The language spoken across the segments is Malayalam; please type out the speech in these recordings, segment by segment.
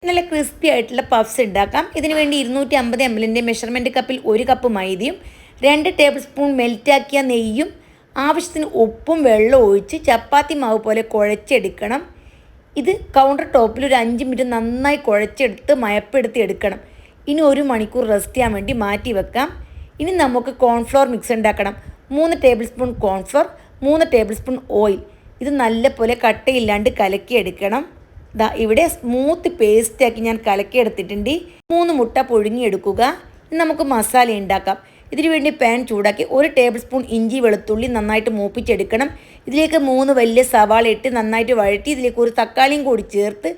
നല്ല ക്രിസ്പി ആയിട്ടുള്ള പഫ്സ് ഉണ്ടാക്കാം. ഇതിനു വേണ്ടി 250 ml മെഷർമെൻറ്റ് കപ്പിൽ 1 കപ്പ് മൈദയും 2 ടേബിൾ സ്പൂൺ മെൽറ്റാക്കിയ നെയ്യും ആവശ്യത്തിന് ഉപ്പും വെള്ളവും ഒഴിച്ച് ചപ്പാത്തി മാവ് പോലെ കുഴച്ചെടുക്കണം. ഇത് കൗണ്ടർ ടോപ്പിൽ ഒരു 5 മിനിറ്റ് നന്നായി കുഴച്ചെടുത്ത് മയപ്പെടുത്തി എടുക്കണം. ഇനി 1 മണിക്കൂർ റെസ്റ്റ് ചെയ്യാൻ വേണ്ടി മാറ്റി വെക്കാം. ഇനി നമുക്ക് കോൺഫ്ലോർ മിക്സ് ഉണ്ടാക്കണം. 3 table spoon cornflour, 3 table spoon oil. ഇത് നല്ലപോലെ കട്ടയില്ലാണ്ട് കലക്കിയെടുക്കണം. ഇവിടെ സ്മൂത്ത് പേസ്റ്റാക്കി ഞാൻ കലക്കിയെടുത്തിട്ടുണ്ട്. 3 മുട്ട പുഴുങ്ങിയെടുക്കുക. നമുക്ക് മസാല ഉണ്ടാക്കാം. ഇതിനു വേണ്ടി പാൻ ചൂടാക്കി 1 ടേബിൾ സ്പൂൺ ഇഞ്ചി വെളുത്തുള്ളി നന്നായിട്ട് മൂപ്പിച്ചെടുക്കണം. ഇതിലേക്ക് 3 വലിയ സവാള ഇട്ട് നന്നായിട്ട് വഴറ്റി ഇതിലേക്ക് ഒരു തക്കാളിയും കൂടി ചേർത്ത്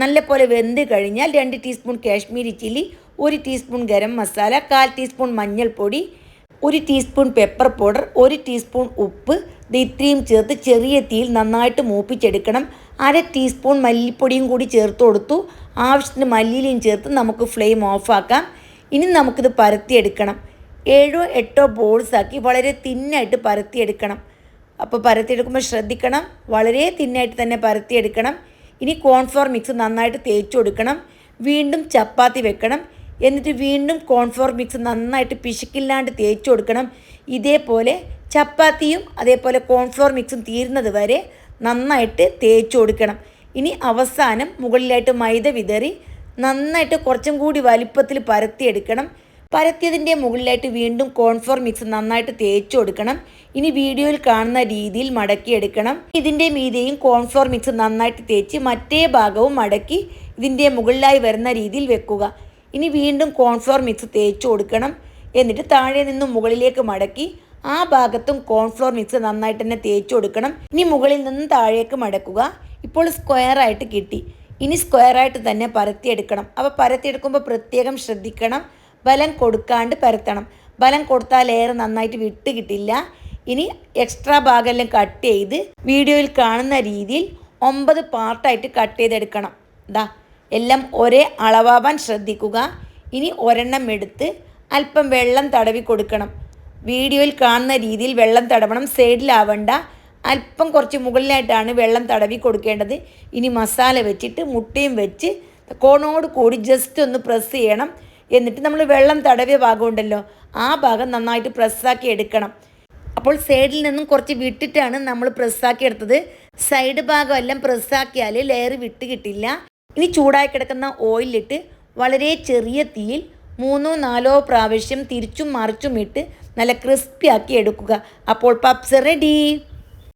നല്ലപോലെ വെന്ത് കഴിഞ്ഞാൽ 2 teaspoon Kashmiri chilli, 1 teaspoon garam masala, 1/4 teaspoon മഞ്ഞൾപ്പൊടി, 1 ടീസ്പൂൺ പെപ്പർ പൗഡർ, 1 ടീസ്പൂൺ ഉപ്പ് ഇത്രയും ചേർത്ത് ചെറിയ തീയിൽ നന്നായിട്ട് മൂപ്പിച്ചെടുക്കണം. 1/2 ടീസ്പൂൺ മല്ലിപ്പൊടിയും കൂടി ചേർത്ത് കൊടുത്തു. ആവശ്യത്തിന് മല്ലിയിലയും ചേർത്ത് നമുക്ക് ഫ്ലെയിം ഓഫാക്കാം. ഇനി നമുക്കിത് പരത്തിയെടുക്കണം. 7-8 ബോൾസാക്കി വളരെ തിന്നായിട്ട് പരത്തിയെടുക്കണം. അപ്പോൾ പരത്തിയെടുക്കുമ്പോൾ ശ്രദ്ധിക്കണം, വളരെ തിന്നായിട്ട് തന്നെ പരത്തിയെടുക്കണം. ഇനി കോൺഫ്ലോർ മിക്സ് നന്നായിട്ട് തേച്ച് കൊടുക്കണം. വീണ്ടും ചപ്പാത്തി വെക്കണം. എന്നിട്ട് വീണ്ടും കോൺഫ്ലോർ മിക്സ് നന്നായിട്ട് പിശുക്കില്ലാണ്ട് തേച്ച് കൊടുക്കണം. ഇതേപോലെ ചപ്പാത്തിയും അതേപോലെ കോൺഫ്ലോർ മിക്സും തീരുന്നത് വരെ നന്നായിട്ട് തേച്ച് കൊടുക്കണം. ഇനി അവസാനം മുകളിലായിട്ട് മൈദ വിതറി നന്നായിട്ട് കുറച്ചും കൂടി വലിപ്പത്തിൽ പരത്തിയെടുക്കണം. പരത്തിയതിൻ്റെ മുകളിലായിട്ട് വീണ്ടും കോൺഫ്ലോർ മിക്സ് നന്നായിട്ട് തേച്ച് കൊടുക്കണം. ഇനി വീഡിയോയിൽ കാണുന്ന രീതിയിൽ മടക്കിയെടുക്കണം. ഇതിൻ്റെ മീതെയും കോൺഫ്ലോർ മിക്സ് നന്നായിട്ട് തേച്ച് മറ്റേ ഭാഗവും മടക്കി ഇതിൻ്റെ മുകളിലായി വരുന്ന രീതിയിൽ വെക്കുക. ഇനി വീണ്ടും കോൺഫ്ലോർ മിക്സ് തേച്ച് കൊടുക്കണം. എന്നിട്ട് താഴെ നിന്നും മുകളിലേക്ക് മടക്കി ആ ഭാഗത്തും കോൺഫ്ലോർ മിക്സ് നന്നായിട്ട് തന്നെ തേച്ച് കൊടുക്കണം. ഇനി മുകളിൽ നിന്നും താഴേക്ക് മടക്കുക. ഇപ്പോൾ സ്ക്വയറായിട്ട് കിട്ടി. ഇനി സ്ക്വയറായിട്ട് തന്നെ പരത്തിയെടുക്കണം. അപ്പോൾ പരത്തിയെടുക്കുമ്പോൾ പ്രത്യേകം ശ്രദ്ധിക്കണം, ബലം കൊടുക്കാണ്ട് പരത്തണം. ബലം കൊടുത്താൽ ലെയർ നന്നായിട്ട് വിട്ട് കിട്ടില്ല. ഇനി എക്സ്ട്രാ ഭാഗമെല്ലാം കട്ട് ചെയ്ത് വീഡിയോയിൽ കാണുന്ന രീതിയിൽ 9 പാർട്ടായിട്ട് കട്ട് ചെയ്തെടുക്കണം. എല്ലാം ഒരേ അളവാവാൻ ശ്രദ്ധിക്കുക. ഇനി ഒരെണ്ണം എടുത്ത് അല്പം വെള്ളം തടവി കൊടുക്കണം. വീഡിയോയിൽ കാണുന്ന രീതിയിൽ വെള്ളം തടവണം, സൈഡിലാവണ്ട. അല്പം കുറച്ച് മുകളിലായിട്ടാണ് വെള്ളം തടവി കൊടുക്കേണ്ടത്. ഇനി മസാല വെച്ചിട്ട് മുട്ടയും വെച്ച് കോണോട് കൂടി ജസ്റ്റ് ഒന്ന് പ്രസ് ചെയ്യണം. എന്നിട്ട് നമ്മൾ വെള്ളം തടവിയ ഭാഗം ഉണ്ടല്ലോ, ആ ഭാഗം നന്നായിട്ട് പ്രസ്സാക്കി എടുക്കണം. അപ്പോൾ സൈഡിൽ നിന്നും കുറച്ച് വിട്ടിട്ടാണ് നമ്മൾ പ്രസ്സാക്കി എടുത്തത്. സൈഡ് ഭാഗം എല്ലാം പ്രസ്സാക്കിയാൽ ലെയർ വിട്ട് കിട്ടില്ല. ഇനി ചൂടായി കിടക്കുന്ന ഓയിലിട്ട് വളരെ ചെറിയ തീയിൽ 3-4 പ്രാവശ്യം തിരിച്ചും മറിച്ചും ഇട്ട് നല്ല ക്രിസ്പി ആക്കി എടുക്കുക. അപ്പോൾ പപ്സ് റെഡി.